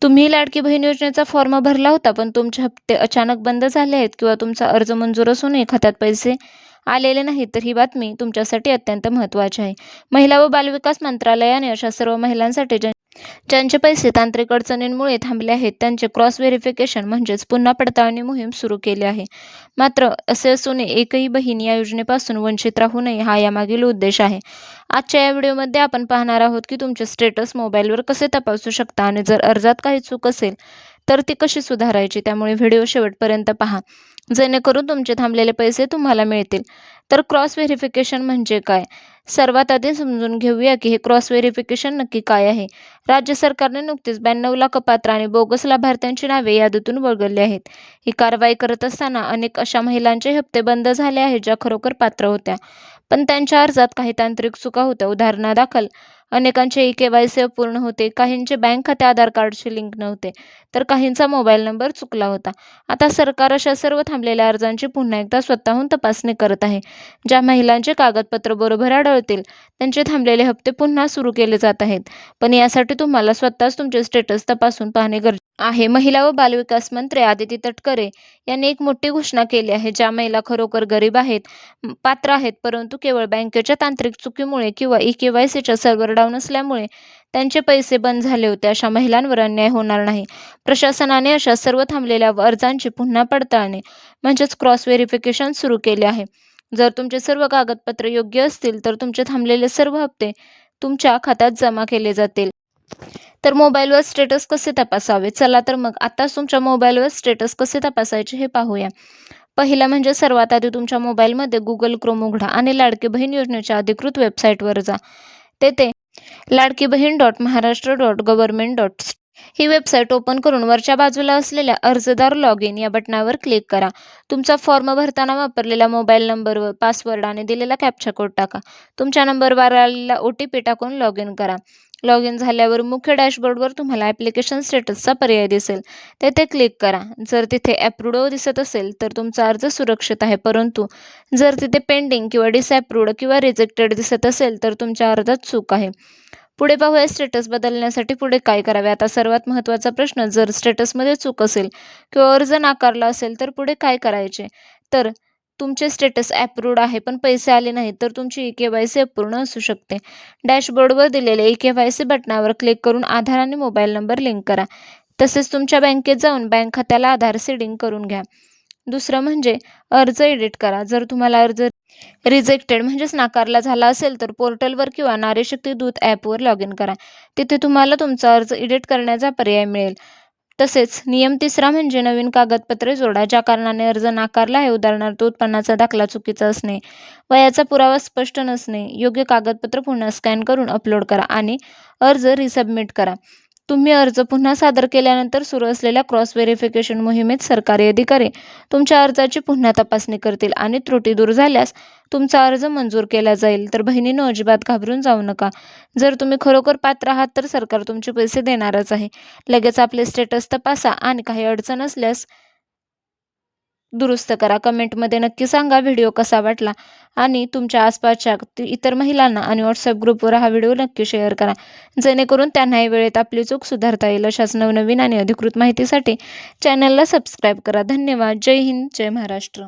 तुम्ही लाडकी बहीण योजनेचा फॉर्म भरला होता, पण तुमचे हप्ते अचानक बंद झाले आहेत किंवा तुमचा अर्ज मंजूर असूनही खात्यात पैसे आलेले नाहीत, तर ही बातमी तुमच्यासाठी अत्यंत महत्त्वाची आहे. महिला व बालविकास मंत्रालयाने अशा सर्व महिलांसाठी ज्यांचे पैसे तांत्रिक अडचणींमुळे थांबले आहेत, त्यांचे क्रॉस व्हेरिफिकेशन म्हणजेच पुन्हा पडताळणी मोहीम सुरू केली आहे. मात्र असे असूनही एकही बहीण या योजनेपासून वंचित राहू नये, हा यामागील उद्देश आहे. आजच्या या व्हिडिओमध्ये आपण पाहणार आहोत की तुमचे स्टेटस मोबाईलवर कसे तपासू शकता आणि जर अर्जात काही चूक असेल तर ती कशी सुधारायची. त्यामुळे व्हिडिओ शेवटपर्यंत पहा, जेणेकरून तुमचे थांबलेले पैसे तुम्हाला मिळतील. तर क्रॉस व्हेरिफिकेशन म्हणजे काय? सर्वात आधी समजून घेऊया की हे क्रॉस व्हेरिफिकेशन नक्की काय आहे. राज्य सरकारने नुकतीच 92 लाख अपात्र आणि बोगस लाभार्थ्यांची नावे यादीतून वगळली आहेत. ही कारवाई करत असताना अनेक अशा महिलांचे हप्ते बंद झाले आहेत ज्या खरोखर पात्र होत्या, पण त्यांच्या अर्जात काही तांत्रिक चुका होत्या. उदाहरणादाखल अनेकांचे ई-के-वाय-सी अपूर्ण होते, काहींचे बँक खाते आधार कार्डशी लिंक नव्हते, तर काहींचा मोबाईल नंबर चुकला होता. आता सरकार अशा सर्व थांबलेल्या अर्जांची पुन्हा एकदा स्वतःहून तपासणी करत आहे. ज्या महिलांचे कागदपत्र बरोबर आढळतील त्यांचे थांबलेले हप्ते पुन्हा सुरू केले जात आहेत. पण यासाठी तुम्हाला स्वतःच तुमचे स्टेटस तपासून पाहणे गरजेचे आहे. महिला व बालविकास मंत्री आदिती तटकरे यांनी एक मोठी घोषणा केली आहे. ज्या महिला खरोखर गरीब आहेत, पात्र आहेत, परंतु केवळ बँकेच्या तांत्रिक चुकीमुळे किंवा ई-के-वाय-सीच्या सर्व्हर डाऊन असल्यामुळे त्यांचे पैसे बंद झाले होते, अशा महिलांवर अन्याय होणार नाही. प्रशासनाने अशा सर्व थांबलेल्या अर्जांची पुन्हा पडताळणी म्हणजेच क्रॉस व्हेरिफिकेशन सुरू केले आहे. जर तुमचे सर्व कागदपत्रे योग्य असतील तर तुमचे थांबलेले सर्व हप्ते तुमच्या खात्यात जमा केले जातील. तर मोबाईलवर स्टेटस कसे तपासावे? चला तर मग आताच तुमच्या मोबाईलवर स्टेटस कसे तपासायचे हे पाहूया. पहिलं म्हणजे सर्वात आधी तुमच्या मोबाईलमध्ये Google Chrome उघडा आणि लाडकी बहीण योजनेच्या अधिकृत वेबसाईटवर जा. तेथे ladkibhin.maharashtra.government. ही वेबसाईट ओपन करून वरच्या बाजूला असलेल्या अर्जदार लॉग इन या बटनावर क्लिक करा. तुमचा फॉर्म भरताना वापरलेला मोबाईल नंबर व पासवर्ड आणि दिलेला कॅप्चा कोड टाका. तुमच्या नंबरवर आलेला OTP टाकून लॉग इन करा. लॉग इन झाल्यावर मुख्य डॅशबोर्डवर तुम्हाला ॲप्लिकेशन स्टेटसचा पर्याय दिसेल. तेथे क्लिक करा. जर तिथे अप्रूव्ड दिसत असेल तर तुमचा अर्ज सुरक्षित आहे, परंतु जर तिथे पेंडिंग किंवा डिसअप्रूव्ड किंवा रिजेक्टेड दिसत असेल तर तुमच्या अर्जात चूक आहे. पुढे पाहूया स्टेटस बदलण्यासाठी पुढे काय करावे. आता सर्वात महत्त्वाचा प्रश्न, जर स्टेटसमध्ये चूक असेल किंवा अर्ज नाकारला असेल तर पुढे काय करायचे. तर तुमचे स्टेटस अप्रूव्ड आहे पण पैसे आले नाहीत तर तुमची ई-के-वाय-सी अपूर्ण असू शकते. डॅशबोर्डवर दिलेल्या ई-के-वाय-सी बटनावर क्लिक करून आधार आणि मोबाईल नंबर लिंक करा. तसेच तुमच्या बँकेत जाऊन बँक खात्याला आधार सीडिंग करून घ्या. दुसरं म्हणजे अर्ज एडिट करा. जर तुम्हाला अर्ज रिजेक्टेड म्हणजेच नाकारला झाला असेल तर पोर्टलवर किंवा नारी शक्ती दूत ॲपवर लॉग इन करा. तिथे तुम्हाला तुमचा अर्ज एडिट करण्याचा पर्याय मिळेल. तसेच नियम तिसरा म्हणजे नवीन कागदपत्रे जोडा. ज्या कारणाने अर्ज नाकारला आहे, उदाहरणार्थ उत्पन्नाचा दाखला चुकीचा असणे, वयाचा पुरावा स्पष्ट नसणे, योग्य कागदपत्र पुन्हा स्कॅन करून अपलोड करा आणि अर्ज रिसबमिट करा. तुम्ही अर्ज पुन्हा सादर केल्यानंतर सुरू असलेल्या क्रॉस व्हेरिफिकेशन मोहिमेत सरकारी अधिकारी तुमच्या अर्जाची पुन्हा तपासणी करतील आणि त्रुटी दूर झाल्यास तुमचा अर्ज मंजूर केला जाईल. तर बहिणींनो, अजिबात घाबरून जाऊ नका. जर तुम्ही खरोखर पात्र आहात तर सरकार तुमचे पैसे देणारच आहे. लगेच आपले स्टेटस तपासा आणि काही अडचण असल्यास दुरुस्त करा. कमेंटमध्ये नक्की सांगा व्हिडिओ कसा वाटला आणि तुमच्या आसपासच्या इतर महिलांना आणि व्हॉट्सअप ग्रुपवर हा व्हिडिओ नक्की शेअर करा, जेणेकरून त्यांनाही वेळेत आपली चूक सुधारता येईल. अशाच नवनवीन आणि अधिकृत माहितीसाठी चॅनलला सबस्क्राईब करा. धन्यवाद. जय हिंद, जय महाराष्ट्र.